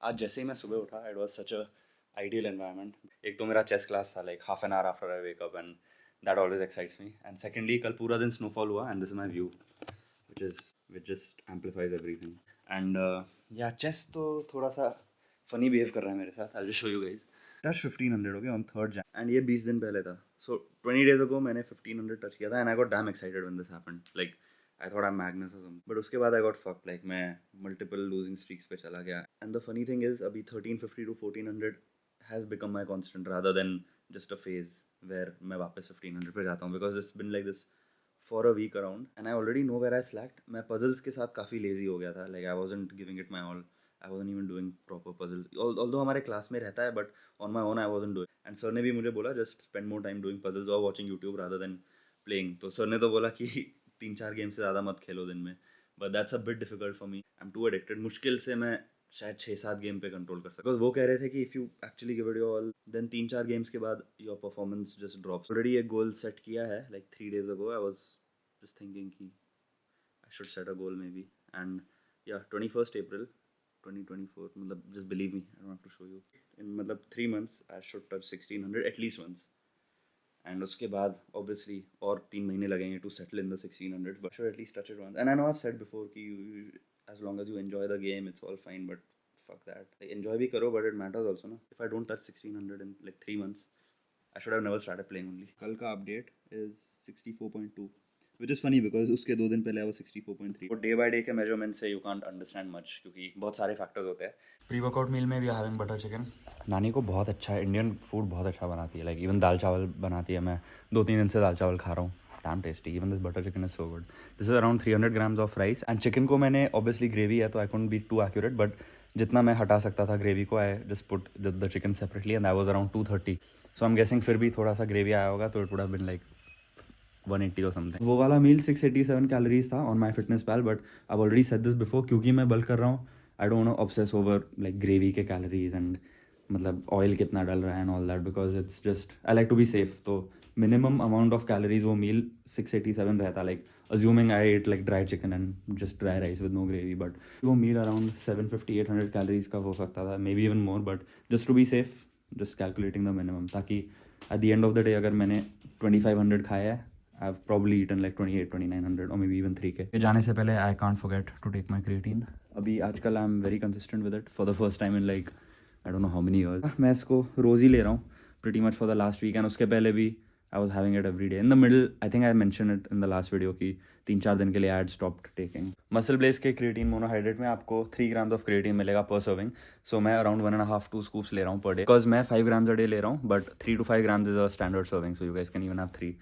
आज जैसे ही मैं सुबह उठा it was such a ideal environment. एक तो मेरा चेस क्लास था like half an hour after I wake up and that always excites me. And secondly कल पूरा दिन स्नोफॉल हुआ and this is my view which just amplifies everything. And yeah, chess तो थोड़ा सा फनी बिहेव कर रहा है मेरे साथ। I'll just show you guys. Touch 1500 हो गया on 3rd Jan and ये 20 दिन पहले था। So 20 days ago मैंने 1500 टच किया था and I got damn excited when this happened. Like I thought I'm Magnus or something. But उसके बाद I got fucked. Like मैं multiple losing streaks पे चला गया। And the funny thing is अभी 1350 to 1400 has become my constant rather than just a phase where मैं वापस 1500 पे जाता हूँ because it's been like this for a week around and I already know where I slacked. मैं puzzles के साथ काफ़ी lazy हो गया था. Like I wasn't giving it my all. I wasn't even doing proper puzzles. Although हमारे class में रहता है but on my own I wasn't doing. And sir ने भी मुझे बोला just spend more time doing puzzles or watching YouTube rather than playing. तो sir ने तो बोला कि 3-4 गेम से ज़्यादा मत खेलो दिन में. But that's a bit difficult for me. I'm too addicted. मुश्किल से मैं शायद 6-7 गेम पे कंट्रोल कर सकता। बिकॉज वो कह रहे थे कि if you actually give it your all then 3-4 games के बाद your performance just drops. Already एक गोल सेट किया है like 3 days ago I was just thinking कि I should set a goal maybe and yeah 21st April 2024 मतलब just believe me I don't have to show you in मतलब 3 months I should touch 1600 at least once and उसके बाद obviously और 3 महीने लगेंगे to settle in the 1600 but should at least touch it once and I know I have said before कि as long as you enjoy the game it's all fine but fuck that like, enjoy bhi karo but it matters also na if I don't touch 1600 in like 3 months I should have never started playing only kal ka update is 64.2 which is funny because उसके 2 दिन पहले I was 64.3 वो day by day के measurement से you can't understand much क्योंकि बहुत सारे factors होते हैं। प्री वर्कआउट मील में भी हैविंग बटर चिकन। नानी को बहुत अच्छा है, इंडियन फूड बहुत अच्छा बनाती है, लाइक इवन दाल चावल बनाती है। मैं 2-3 दिन से दाल चावल खा रहा हूँ, damn tasty. Even this butter chicken is so good. This is around 300 grams of rice and chicken को मैंने obviously gravy है तो I couldn't be too accurate but जितना मैं हटा सकता था ग्रेवी को I just put the chicken separately and that was around 230. So I'm guessing फिर भी थोड़ा सा ग्रेवी आया होगा तो it would have been like 180 or something. वो वाला मील 687 कैलोरीज था on my fitness pal but I've already said this before क्योंकि मैं बल्क कर रहा हूँ I don't want to obsess over like gravy के कैलोरीज and मतलब ऑयल कितना डल रहा है and all that because it's just I like to be safe. तो minimum amount of calories वो meal 687 रहता like assuming I ate like dry chicken and just dry rice with no gravy but वो meal around 750-800 calories का हो सकता था maybe even more but just to be safe just calculating the minimum ताकि at the end of the day अगर मैंने 2500 खाया है I've probably eaten like 28-2900 or maybe even 3K. जाने से पहले I can't forget to take my creatine. अभी आजकल I'm very consistent with it for the first time in like I don't know how many years. मैं इसको रोज़ ही ले रहा हूँ pretty much for the last week and उसके पहले भी I was having it every day. In the middle, I think I mentioned it in the last video कि 3-4 दिन के लिए I had stopped taking. Muscle Blaze के creatine monohydrate में आपको 3 grams of creatine मिलेगा per serving. So मैं around 1.5-2 scoops ले रहा हूँ per day. Because मैं 5 grams a day ले रहा हूँ but 3 to 5 grams is a standard serving so you guys can even have 3.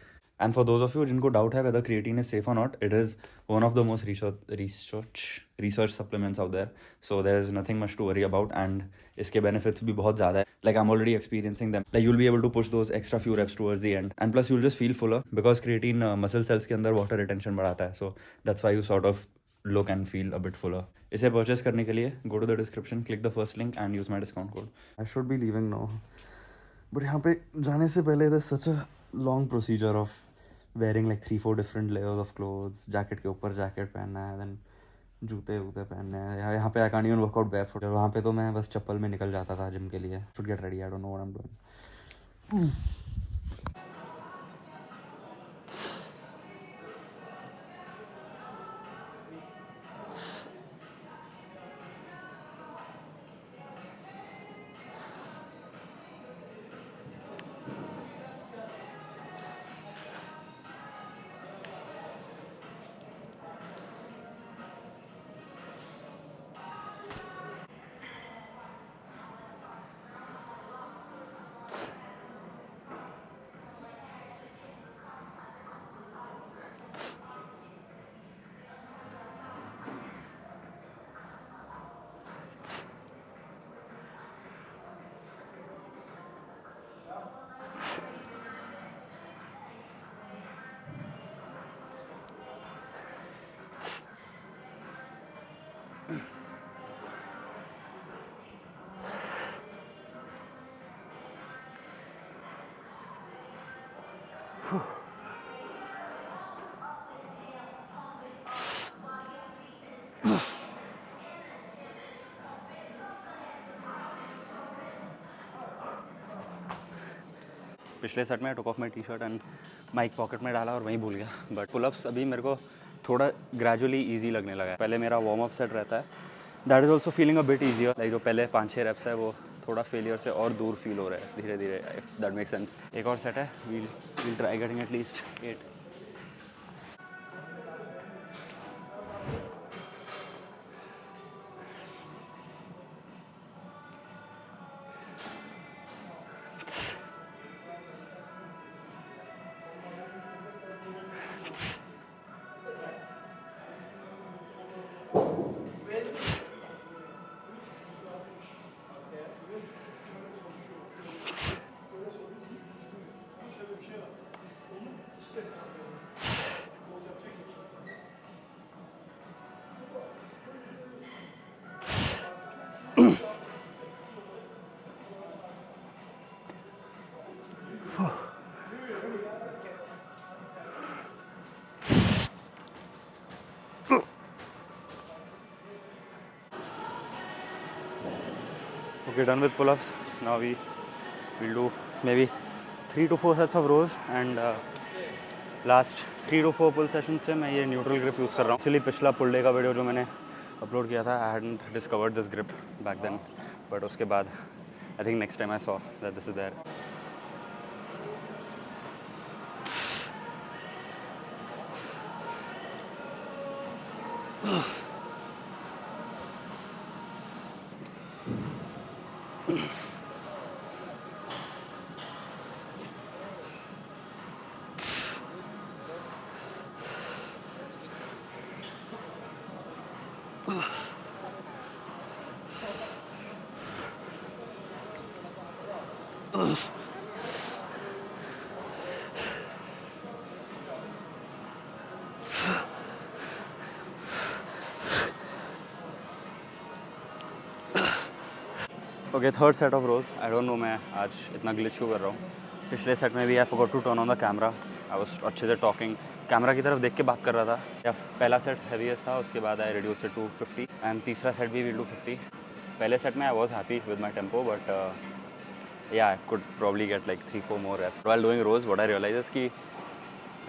And for those of you जिनको doubt है whether creatine is safe or not, it is one of the most research supplements out there. So there is nothing much to worry about and इसके benefits भी बहुत ज़्यादा है. Like I'm already experiencing them. Like you'll be able to push those extra few reps towards the end. And plus you'll just feel fuller because creatine muscle cells के अंदर water retention बढ़ाता है. So that's why you sort of look and feel a bit fuller. इसे purchase करने के लिए go to the description, click the first link and use my discount code. I should be leaving now. But यहाँ पे जाने से पहले there's such a long procedure of wearing like 3-4 different layers of clothes. Jacket के ऊपर jacket पहनना है, then जूते वूते पहनने हैं। यहाँ पे I can't even work out barefoot. वहाँ पे तो मैं बस चप्पल में निकल जाता था जिम के लिए. Should get ready. I don't know what I'm doing. पिछले सेट में took off my T shirt and mic pocket में डाला और वहीं भूल गया। बट पुलअप्स अभी मेरे को थोड़ा ग्रेजुअली ईजी लगने लगा है। पहले मेरा वार्म अप सेट रहता है, that is also feeling a bit easier. Like जो पहले 5-6 रेप्स है वो थोड़ा फेलियर से और दूर फील हो रहा है धीरे धीरे, इफ दैट मेक सेंस। एक और सेट है, we'll try getting at least 8। Okay, done with pull-ups. Now we'll do maybe 3 to 4 sets of rows and last 3 to 4 pull sessions से मैं ये न्यूट्रल ग्रिप यूज़ कर रहा हूँ। एक्चुअली पिछला पुल डे का वीडियो जो मैंने अपलोड किया था, I hadn't discovered this grip back then, but उसके बाद I think next time I saw that this is there. Okay, third set of rows. I don't know मैं आज इतना ग्लिच क्यों कर रहा हूँ। पिछले सेट में भी I forgot to turn on the camera. I was अच्छे से टॉकिंग, कैमरा की तरफ देख के बात कर रहा था। या पहला सेट हैवीएस्ट था, उसके बाद I reduce it to 50 and तीसरा सेट भी विल डू 50। पहले सेट में I was happy with my tempo, but yeah I could probably get like 3-4 more reps while doing rows. What I realise is कि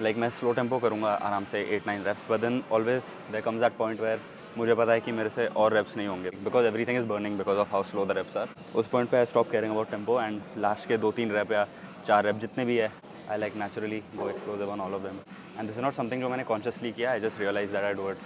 like मैं slow tempo करूँगा आराम से 8-9 reps, but then always there comes that point where मुझे पता है कि मेरे से और रेप्स नहीं होंगे, because everything is burning because of how slow the reps are. उस पॉइंट पे I stop caring about tempo and last के 2-3 रेप या 4 रेप जितने भी है, I like naturally go explosive on all of them. And this is not something जो मैंने consciously किया, I just realise that I do it.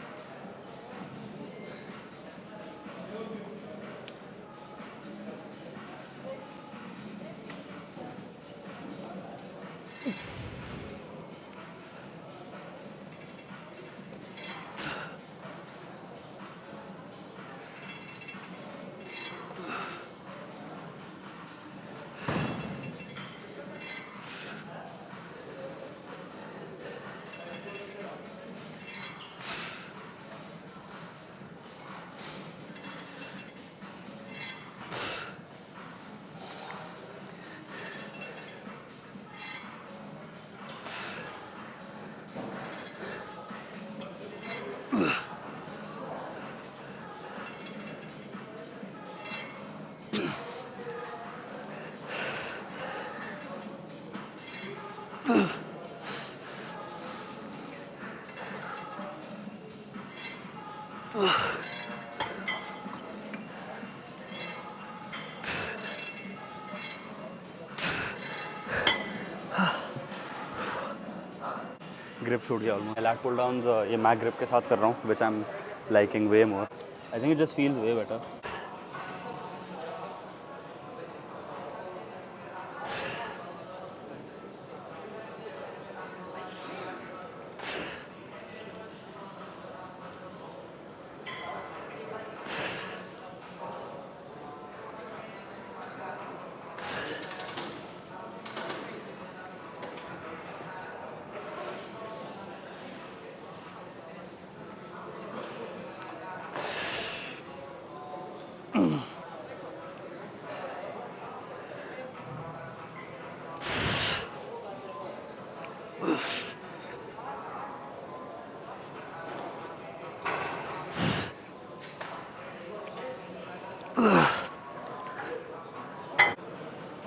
Grip छूट गया ऑलमोस्ट। लैट पुल डाउन ये मैक ग्रिप के साथ कर रहा हूँ, which I am liking way more. I think it just feels way better.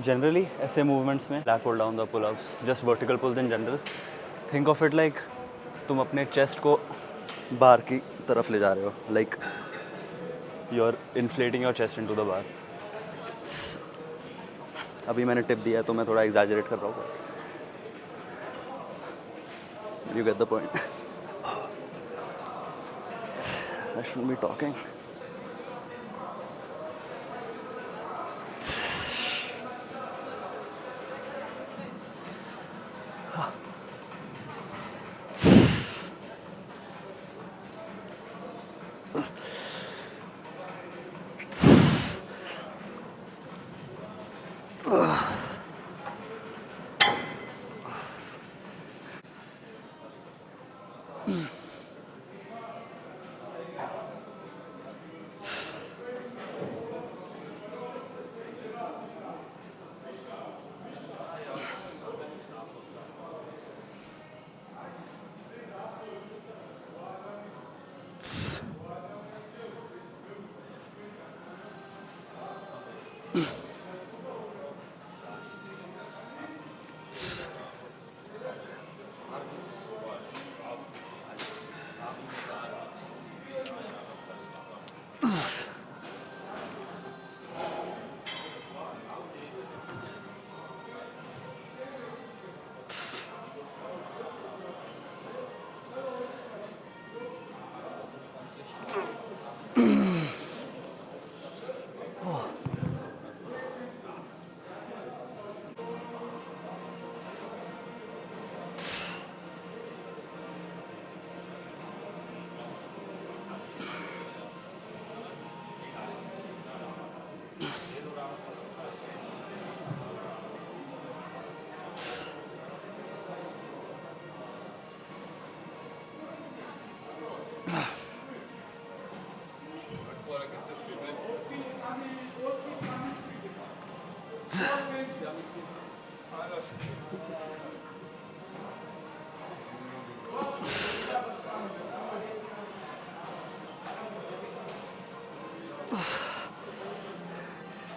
Generally ऐसे मूवमेंट्स में lat pull down the pull ups, just vertical pulls in general, think of it like तुम अपने chest को बार की तरफ ले जा रहे हो, like you are inflating your chest into the bar. अभी मैंने टिप दिया है तो मैं थोड़ा एग्जैजरेट कर रहा हूँ. You get the point. I should be talking.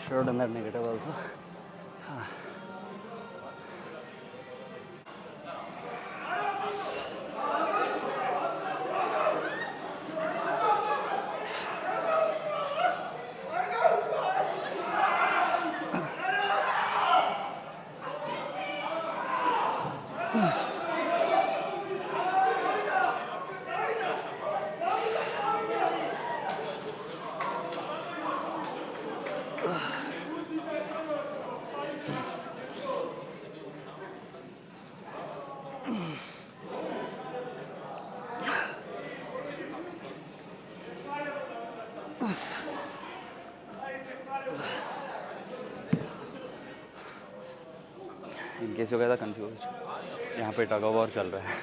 Should have done that negative also. In case you guys are confused, यहाँ पे टग ऑफ वॉर चल रहा है.